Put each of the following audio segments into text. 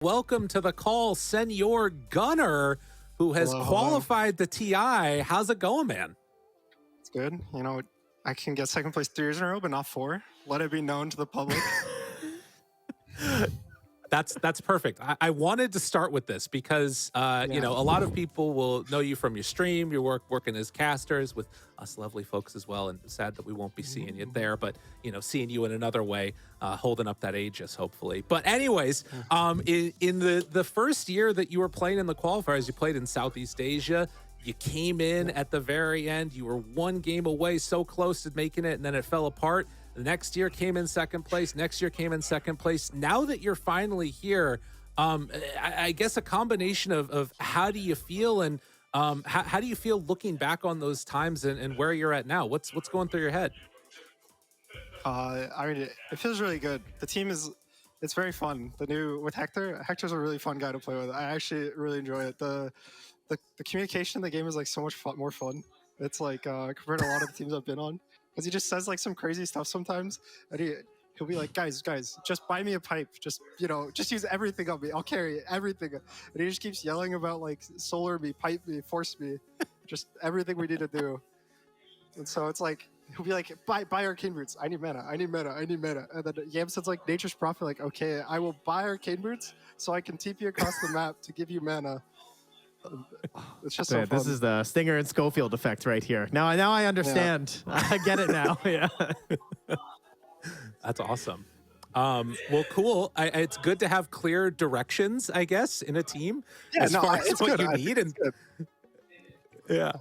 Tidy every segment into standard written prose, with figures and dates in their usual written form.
Welcome to the call, Senor Gunnar, who has qualified the TI. How's it going, man? It's good. You know, I can get second place 3 years in a row, but not 4. Let it be known to the public. That's perfect. I wanted to start with this because you know, a lot of people will know you from your stream, your working as casters with us lovely folks as well. And sad that we won't be seeing you there, but you know, seeing you in another way, holding up that Aegis, hopefully. But anyways, in the first year that you were playing in the qualifiers, you played in Southeast Asia. You came in at the very end. You were one game away, so close to making it, and then it fell apart. The next year came in second place. Next year came in second place. Now that you're finally here, I guess a combination of how do you feel and how do you feel looking back on those times and where you're at now? What's going through your head? I mean, it feels really good. The team it's very fun. With Hector's a really fun guy to play with. I actually really enjoy it. The communication in the game is like so much more fun. It's like compared to a lot of the teams I've been on. Because he just says like some crazy stuff sometimes, and he'll be like, guys, just buy me a pipe, just use everything on me, I'll carry everything, and he just keeps yelling about like solar me, pipe me, force me, just everything we need to do. And so it's like he'll be like, buy arcane boots, I need mana, and then Yamson's like nature's prophet, like, okay, I will buy arcane boots so I can TP across the map to give you mana. It's just so fun. This is the Stinger and Schofield effect right here. Now I understand. Yeah. I get it now. Yeah. That's awesome. Well, cool. It's good to have clear directions, I guess, in a team as far as what you need. And yeah,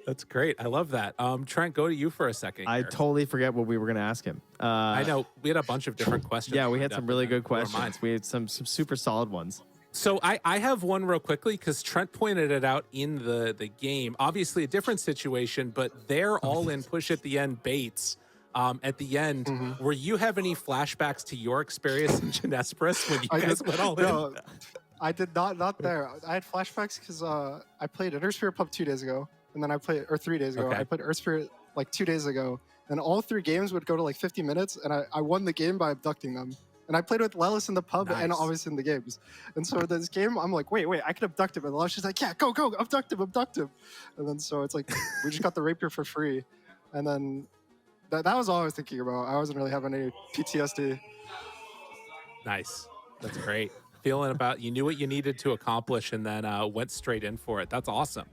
that's great. I love that. Trent, go to you for a second. I totally forget what we were going to ask him. I know we had a bunch of different questions. Yeah, we had some really good questions. We had some super solid ones. So I have one real quickly because Trent pointed it out in the game. Obviously a different situation, but they're all in push at the end baits. At the end, were you have any flashbacks to your experience in Genespris when you guys went all in? I did not there. I had flashbacks because I played Earth Spirit Pub 2 days ago, and then I played 3 days ago. I played Earth Spirit like 2 days ago, and all 3 games would go to like 50 minutes, and I won the game by abducting them. And I played with Lelis in the pub and obviously in the games. And so this game, I'm like, wait, I can abduct him. And Lelis is like, yeah, go, abduct him. And then so it's like, we just got the rapier for free. And then that was all I was thinking about. I wasn't really having any PTSD. Nice. That's great. Feeling about, you knew what you needed to accomplish and then went straight in for it. That's awesome.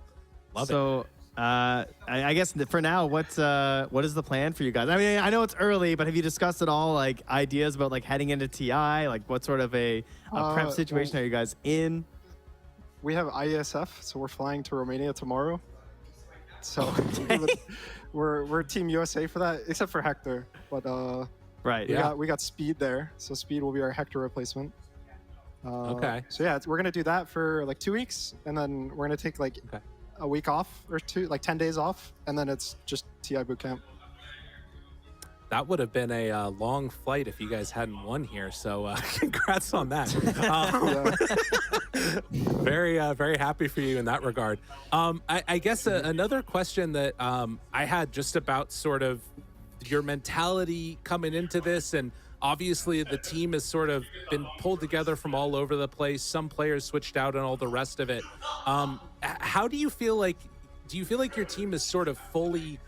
Love it. I guess for now, what is the plan for you guys? I mean, I know it's early, but have you discussed at all like ideas about like heading into TI? Like what sort of a prep situation are you guys in? We have IESF, so we're flying to Romania tomorrow. So we're Team USA for that, except for Hector. But we got Speed there, so Speed will be our Hector replacement. So yeah, we're gonna do that for like 2 weeks, and then we're gonna take like a week off or 2, like 10 days off, and then it's just TI bootcamp. That would have been a long flight if you guys hadn't won here. So congrats on that. Very happy for you in that regard. I guess another question that I had just about sort of your mentality coming into this, and obviously the team has sort of been pulled together from all over the place. Some players switched out and all the rest of it. How do you feel like your team is sort of fully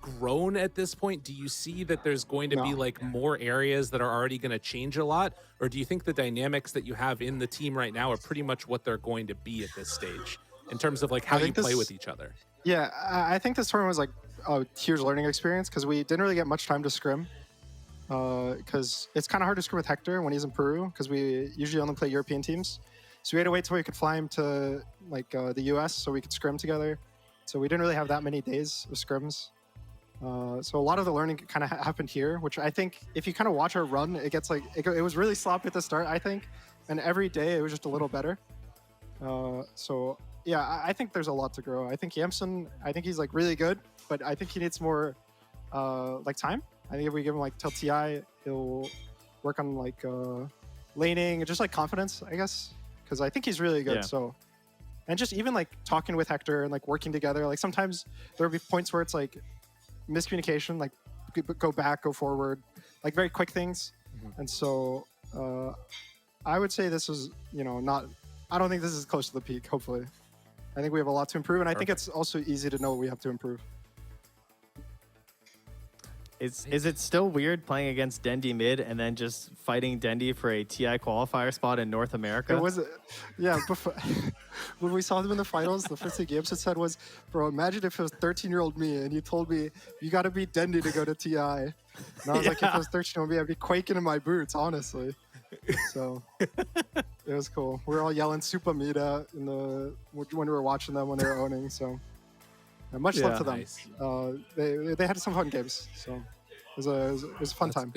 grown at this point? Do you see that there's going to be like more areas that are already going to change a lot? Or do you think the dynamics that you have in the team right now are pretty much what they're going to be at this stage in terms of like how you play with each other? Yeah, I think this tournament was like a huge learning experience because we didn't really get much time to scrim. Because it's kind of hard to scrim with Hector when he's in Peru because we usually only play European teams. So we had to wait till we could fly him to like the US so we could scrim together. So we didn't really have that many days of scrims. So a lot of the learning kind of happened here, which I think if you kind of watch our run, it gets like, it was really sloppy at the start, I think. And every day it was just a little better. So yeah, I think there's a lot to grow. I think Yamson, I think he's like really good, but I think he needs more like time. I think if we give him like till TI, he'll work on like laning and just like confidence, I guess. Because I think he's really good. So, and just even like talking with Hector and like working together, like sometimes there will be points where it's like miscommunication, like go back, go forward, like very quick things. And so I would say this is, not. I don't think this is close to the peak. Hopefully, I think we have a lot to improve, and I think it's also easy to know what we have to improve. Is it still weird playing against Dendi mid and then just fighting Dendi for a TI qualifier spot in North America? It was, yeah. Before, when we saw them in the finals, the first thing Gibson said was, "Bro, imagine if it was 13-year-old me and you told me you got to beat Dendi to go to TI." And I was like, if it was 13-year-old me, I'd be quaking in my boots, honestly. So it was cool. We were all yelling "Super Mida" when we were watching them when they were owning. So much love to them. Nice. They had some fun games. So it was a fun time.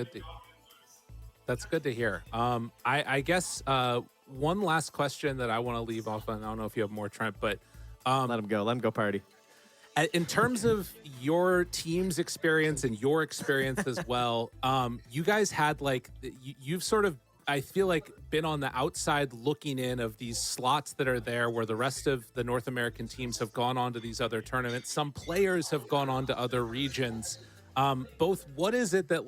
That's good to hear. I guess one last question that I want to leave off on. I don't know if you have more, Trent, but Let him go party. in terms of your team's experience and your experience as well, you guys had you've sort of, I feel like, been on the outside looking in of these slots that are there where the rest of the North American teams have gone on to these other tournaments. Some players have gone on to other regions. Both, what is it that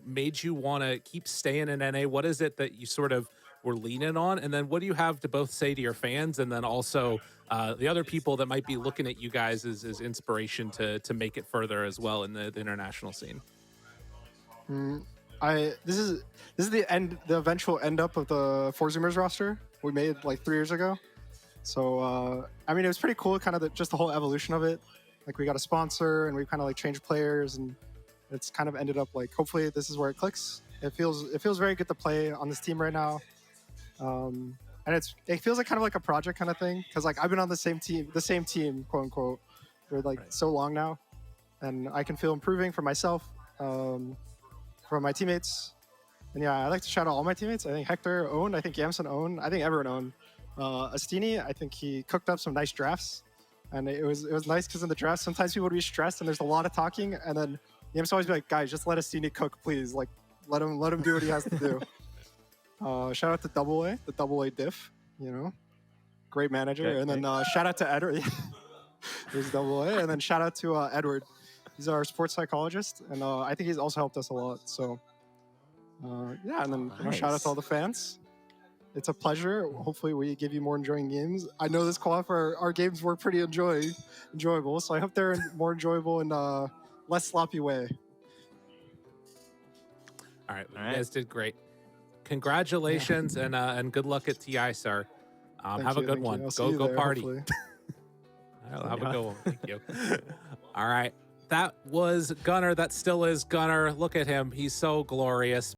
made you want to keep staying in NA? What is it that you sort of were leaning on? And then what do you have to both say to your fans and then also the other people that might be looking at you guys as inspiration to make it further as well in the international scene? This is the eventual end up of the Four Zoomers roster we made 3 years ago. So I mean, it was pretty cool, kind of just the whole evolution of it. We got a sponsor and we kind of changed players, and it's kind of ended up hopefully this is where it clicks. It feels very good to play on this team right now, and it feels kind of like a project kind of thing, because I've been on the same team, quote unquote, for so long now, and I can feel improving for myself. For my teammates, and yeah, I like to shout out all my teammates. I think Hector owned, I think Yamson owned, I think everyone owned. Astini, I think he cooked up some nice drafts, and it was nice because in the draft sometimes people would be stressed and there's a lot of talking, and then Yamson always be like, guys, just let Astini cook, please. Let him do what he has to do. Shout out to the double A diff, great manager, Okay, and then shout out to Edward. There's double A, and then shout out to Edward. He's our sports psychologist, and I think he's also helped us a lot. So, yeah, and then shout out to all the fans. It's a pleasure. Hopefully, we give you more enjoying games. I know this qualifier, our games were pretty enjoyable, so I hope they're more enjoyable in a less sloppy way. All right, you guys did great. Congratulations and good luck at TI, sir. Have a good one. Go party. Have a good one. Thank you. All right. That was Gunnar. That still is Gunnar. Look at him. He's so glorious.